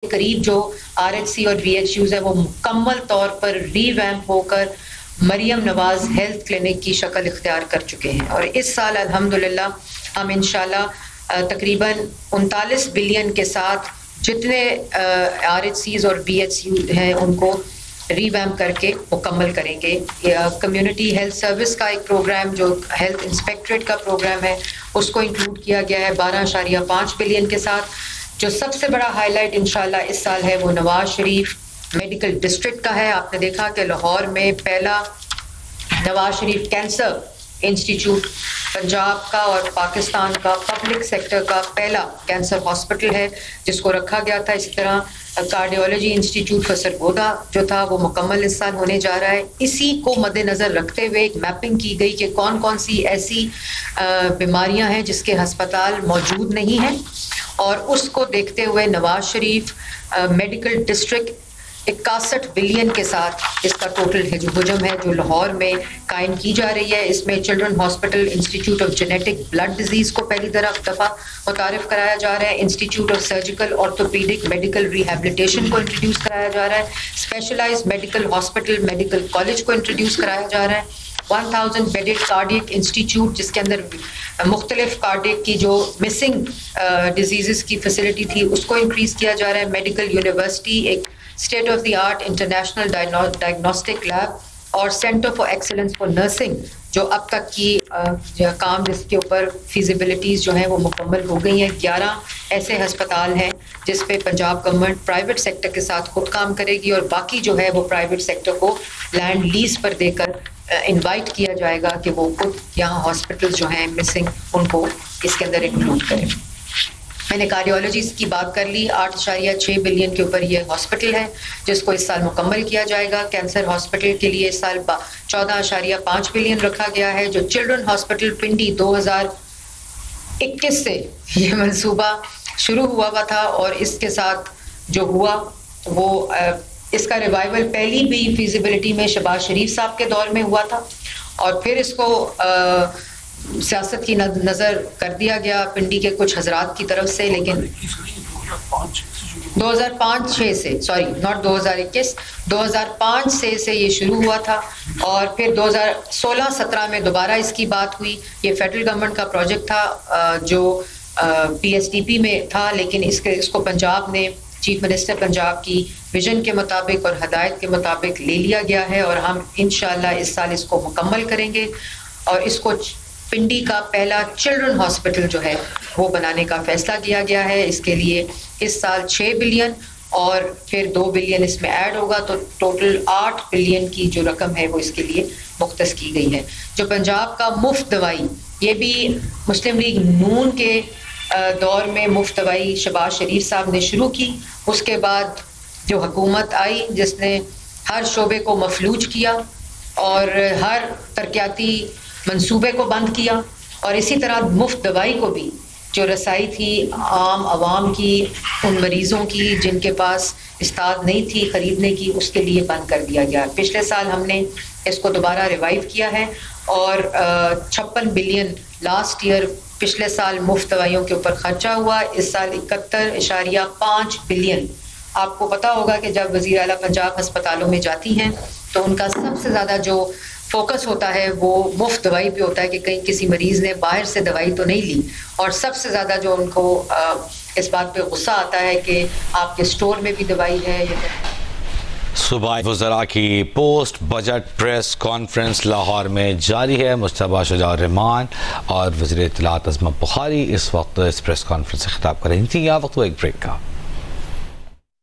قریب جو RHC اور VHUs ہیں وہ مکمل طور پر ری ویمپ ہو کر مریم نواز ہیلتھ کلینک کی شکل اختیار کر چکے ہیں، اور اس سال الحمدللہ ہم انشاءاللہ تقریباً 39 بلین کے ساتھ جتنے RHCs اور VHUs ہیں ان کو ری ویمپ کر کے مکمل کریں گے۔ کمیونٹی ہیلتھ سروس کا ایک پروگرام جو ہیلتھ انسپیکٹریٹ کا پروگرام ہے اس کو انکلوڈ کیا گیا ہے 12.5 بلین کے ساتھ۔ جو سب سے بڑا ہائی لائٹ انشاءاللہ اس سال ہے وہ نواز شریف میڈیکل ڈسٹرکٹ کا ہے۔ آپ نے دیکھا کہ لاہور میں پہلا نواز شریف کینسر انسٹیٹیوٹ پنجاب کا اور پاکستان کا پبلک سیکٹر کا پہلا کینسر ہاسپٹل ہے جس کو رکھا گیا تھا۔ اسی طرح کارڈیولوجی انسٹیٹیوٹ for سرگودا جو تھا وہ مکمل اس سال ہونے جا رہا ہے۔ اسی کو مد نظر رکھتے ہوئے ایک میپنگ کی گئی کہ کون کون سی ایسی بیماریاں ہیں جس کے ہسپتال موجود نہیں ہیں، اور اس کو دیکھتے ہوئے Nawaz Sharif medical district 61 billion کے ساتھ اس کا ٹوٹل حجم ہے جو لاہور میں قائم کی جا رہی ہے۔ اس میں children hospital institute of genetic blood disease کو پہلی دفعہ متعارف کرایا جا رہا ہے، institute of surgical orthopaedic medical rehabilitation کو انٹروڈیوس کرایا جا رہا ہے، specialised medical hospital medical college کو انٹروڈیوس کرایا جا رہا ہے، 1000 بیڈڈ کارڈیک انسٹیٹیوٹ جس کے اندر مختلف کارڈیک کی جو مسنگ ڈیزیزز کی فیسلٹی تھی اس کو انکریز کیا جا رہا ہے، میڈیکل یونیورسٹی ایک state of the art international diagnostic lab اور centre for excellence for nursing جو اب تک کی کام جس کے اوپر فیزیبلٹیز جو ہیں وہ مکمل ہو گئی ہیں۔ 11 ایسے ہسپتال ہیں جس پہ پنجاب گورنمنٹ پرائیویٹ سیکٹر کے ساتھ خود کام کرے گی، اور باقی جو ہے وہ پرائیویٹ سیکٹر کو لینڈ لیز پر دے کر انوائٹ کیا جائے گا کہ وہ خود یہاں ہاسپٹل جو ہیں مسنگ ان کو اس کے اندر انکلوڈ کریں۔ میں نے کارڈیولوجی کی بات کر لی، 8.6 بلین کے اوپر یہ ہاسپٹل ہے جس کو اس سال مکمل کیا جائے گا۔ کینسر ہاسپٹل کے لیے اس سال 14.5 بلین رکھا گیا ہے۔ جو چلڈرن ہاسپٹل پنڈی 2021 سے یہ منصوبہ شروع ہوا تھا، اور اس کے ساتھ جو ہوا وہ اس کا ریوائول پہلی بھی فیزیبلٹی میں شہباز شریف صاحب کے دور میں ہوا تھا، اور پھر اس کو سیاست کی نظر کر دیا گیا پنڈی کے کچھ حضرات کی طرف سے، لیکن 2005-6 سے 2005 سے یہ شروع ہوا تھا، اور پھر 2016-17 میں دوبارہ اس کی بات ہوئی۔ یہ فیڈرل گورنمنٹ کا پروجیکٹ تھا جو PSDP میں تھا، لیکن اس کو پنجاب نے چیف منسٹر پنجاب کی ویژن کے مطابق اور ہدایت کے مطابق لے لیا گیا ہے، اور ہم انشاءاللہ اس سال اس کو مکمل کریں گے، اور اس کو پنڈی کا پہلا چلڈرن ہاسپٹل جو ہے وہ بنانے کا فیصلہ کیا گیا ہے۔ اس کے لیے اس سال 6 بلین اور پھر 2 بلین اس میں ایڈ ہوگا، تو ٹوٹل 8 بلین کی جو رقم ہے وہ اس کے لیے مختص کی گئی ہے۔ جو پنجاب کا مفت دوائی، یہ بھی مسلم لیگ نون کے دور میں مفت دوائی شہباز شریف صاحب نے شروع کی، اس کے بعد جو حکومت آئی جس نے ہر شعبے کو مفلوج کیا اور ہر ترقیاتی منصوبے کو بند کیا، اور اسی طرح مفت دوائی کو بھی جو رسائی تھی عام عوام کی، ان مریضوں کی جن کے پاس استاد نہیں تھی خریدنے کی، اس کے لیے بند کر دیا گیا۔ پچھلے سال ہم نے اس کو دوبارہ ریوائیو کیا ہے، اور 56 بلین لاسٹ ایئر پچھلے سال مفت دوائیوں کے اوپر خرچہ ہوا، اس سال 71.5 بلین۔ آپ کو پتا ہوگا کہ جب وزیر اعلیٰ پنجاب ہسپتالوں میں جاتی ہیں تو ان کا سب سے زیادہ جو فوکس ہوتا ہے وہ مفت دوائی پہ ہوتا ہے کہ کہیں کسی مریض نے باہر سے دوائی تو نہیں لی، اور سب سے زیادہ جو ان کو اس بات پہ غصہ آتا ہے کہ آپ کے سٹور میں بھی دوائی ہے۔ صوبائی وزراء کی post budget press conference Lahore میں جاری ہے۔ مجتبیٰ شجاع الرحمان اور وزیر اطلاعات عصمت بخاری اس وقت اس پریس کانفرنس سے خطاب کر رہی تھیں۔ یہاں وقت وہ ایک بریک کا۔